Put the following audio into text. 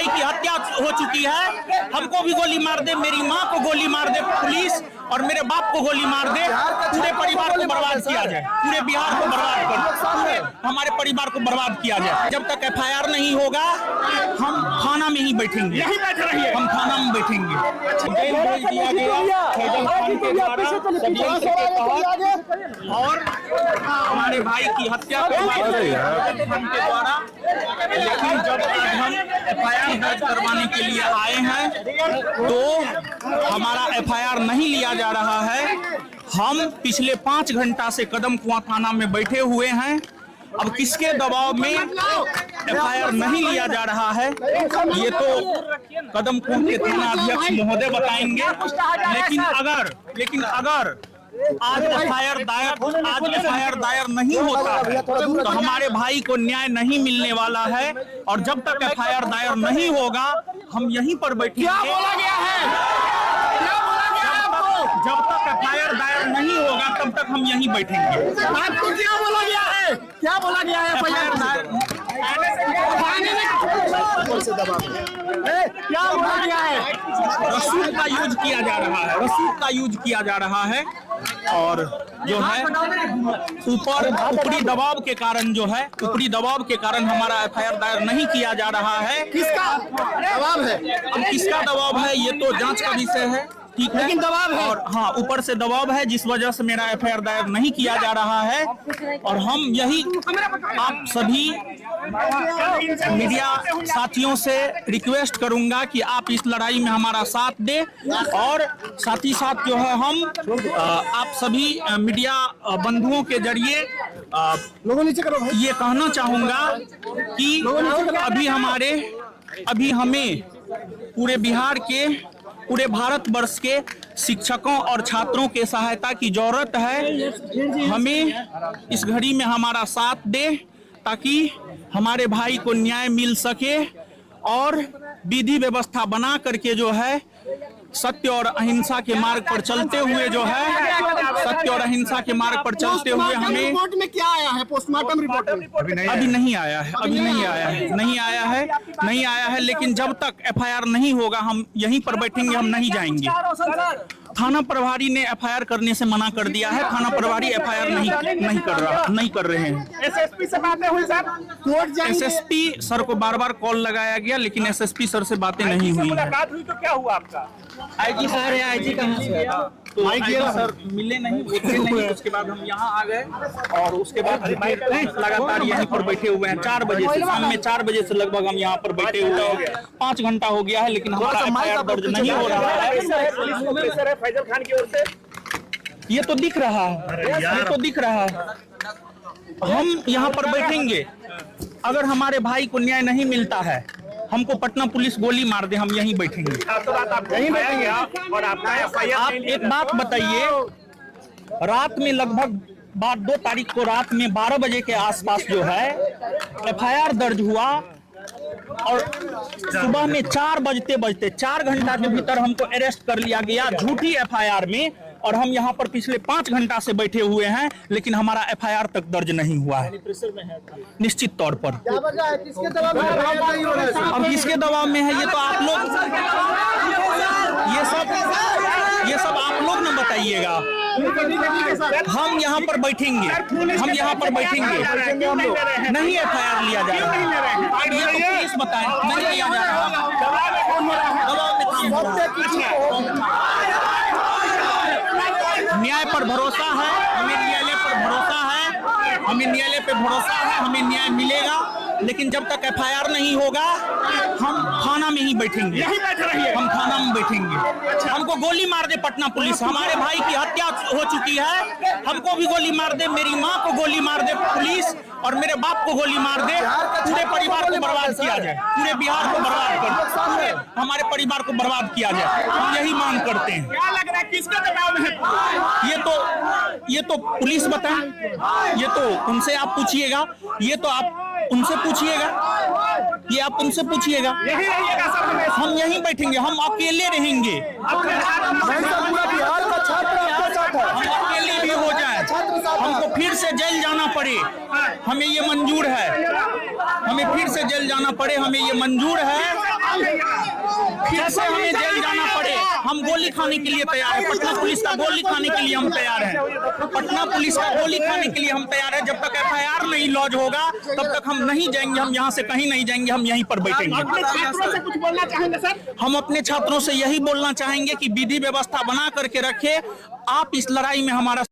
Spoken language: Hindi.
भाई की हत्या हो चुकी है, हमको भी गोली मार दे, मेरी माँ को गोली मार दे पुलिस और मेरे बाप को गोली मार दे, पूरे परिवार को बर्बाद किया जाए, पूरे बिहार को बर्बाद कर, हमारे परिवार को बर्बाद किया जाए। जब तक FIR नहीं होगा हम थाना में ही बैठेंगे, यही बैठ रही है, हम थाना में बैठेंगे। जेल भेज दिया गया फैजल खान के द्वारा षड्यंत्र के तहत और हमारे भाई की हत्या के द्वारा। लेकिन जब हम FIR दर्ज करवाने के लिए आए हैं तो हमारा FIR नहीं लिया जा रहा है। हम पिछले 5 घंटा से कदम कुआं थाना में बैठे हुए हैं। अब किसके दबाव में FIR नहीं लिया जा रहा है ये तो कदम कुआं के थाना अध्यक्ष महोदय बताएंगे। लेकिन अगर आज FIR दायर नहीं होता है तो हमारे भाई को न्याय नहीं मिलने वाला है। और जब तक FIR दायर नहीं होगा हम यहीं पर बैठेंगे। क्या बोला गया है? जब तक FIR दायर नहीं होगा तब तक हम यहीं बैठेंगे। आपको क्या बोला गया है? क्या बोला गया है? FIR दायर क्या बोला गया है? रसूख का यूज किया जा रहा है, रसूख का यूज किया जा रहा है। और जो है ऊपरी दबाव के कारण ऊपरी दबाव के कारण हमारा FIR दायर नहीं किया जा रहा है। किसका दबाव है? अब किसका दबाव है ये तो जांच का विषय है, ठीक है, लेकिन दबाव है। और हाँ, ऊपर से दबाव है जिस वजह से मेरा FIR दायर नहीं किया जा रहा है। और हम यही आप सभी मीडिया साथियों से रिक्वेस्ट करूंगा कि आप इस लड़ाई में हमारा साथ दें। और साथ ही साथ जो है हम आप सभी मीडिया बंधुओं के जरिए ये कहना चाहूंगा कि अभी हमें पूरे बिहार के पूरे भारतवर्ष के शिक्षकों और छात्रों के सहायता की जरूरत है। हमें इस घड़ी में हमारा साथ दे ताकि हमारे भाई को न्याय मिल सके और विधि व्यवस्था बना करके जो है सत्य और अहिंसा के मार्ग पर चलते हुए हमें रिपोर्ट में क्या आया है? पोस्टमार्टम रिपोर्ट अभी नहीं आया है। लेकिन जब तक FIR नहीं होगा हम यहीं पर बैठेंगे, हम नहीं जाएंगे। थाना प्रभारी ने FIR करने से मना कर दिया है। थाना प्रभारी FIR नहीं कर रहे हैं। SSP से बातें हुई सर? SSP सर को बार कॉल लगाया गया लेकिन SSP सर से बातें नहीं हुई। मुलाकात हुई तो क्या हुआ आपका? IG सर है, IG कहाँ से? तो IG सर मिले नहीं, उसके बाद हम यहाँ आ गए और उसके बाद लगातार यहीं पर बैठे हुए हैं 4 बजे से, शाम में 4 बजे से लगभग हम यहाँ पर बैठे हुए हैं। 5 घंटा हो गया है लेकिन हमारा FIR दर्ज नहीं हो रहा है। फैजल खान की ओर से ये तो दिख रहा है, हम यहाँ पर बैठेंगे। अगर हमारे भाई को न्याय नहीं मिलता है हमको पटना पुलिस गोली मार दे, हम यहीं बैठेंगे। आप एक बात बताइए, रात में लगभग 2 तारीख को रात में 12 बजे के आसपास जो है FIR दर्ज हुआ और सुबह में 4 बजते 4 घंटा के भीतर हमको अरेस्ट कर लिया गया झूठी FIR में। और हम यहाँ पर पिछले 5 घंटा से बैठे हुए हैं लेकिन हमारा FIR तक दर्ज नहीं हुआ है। निश्चित तौर पर किसके दबाव में? अब किसके दबाव में है ये तो आप लोग ये सब आप लोग न बताइएगा। हम यहाँ पर बैठेंगे, नहीं FIR लिया जा रहा है। ये तो पुलिस बताए नहीं लिया जा रहा है। न्याय पर भरोसा है, हमें न्यायालय पर भरोसा है, हमें न्याय मिलेगा। लेकिन जब तक FIR नहीं होगा हम थाना में ही बैठेंगे, यही बैठ रही है, हम थाना में बैठेंगे। हमको गोली मार दे पटना पुलिस, हमारे भाई की हत्या हो चुकी है, हमको भी गोली मार दे, मेरी माँ को गोली मार दे पुलिस और मेरे बाप को गोली मार दे, पूरे परिवार को बर्बाद किया जाए, पूरे बिहार को बर्बाद कर, हमारे परिवार को बर्बाद किया जाए। हम यही मांग करते हैं। क्या लग रहा है किसके दबाव में है? ये तो पुलिस बताए, ये तो उनसे आप पूछिएगा, ये तो आप उनसे पूछिएगा, ये आप उनसे पूछिएगा। यही रहिएगा सर, हम यहीं बैठेंगे, हम अकेले रहेंगे। पूरा बिहार का छात्र आपके साथ है। हम अकेले भी हो जाए, हमको फिर से जेल जाना पड़े, हमें ये मंजूर है, हमें फिर से जेल जाना पड़े, हमें ये मंजूर है। जैसे हमें जेल जाना पड़े, हम गोली खाने के लिए तैयार है। पटना पुलिस का गोली खाने के लिए हम तैयार हैं। पटना पुलिस का गोली खाने के लिए हम तैयार हैं। जब तक FIR नहीं लॉन्च होगा तब तक हम नहीं जाएंगे, हम यहाँ से कहीं नहीं जाएंगे, हम यहीं पर बैठेंगे। अपने छात्रों से कुछ बोलना चाहेंगे सर? हम अपने छात्रों से यही बोलना चाहेंगे कि विधि व्यवस्था बना करके रखे। आप इस लड़ाई में हमारा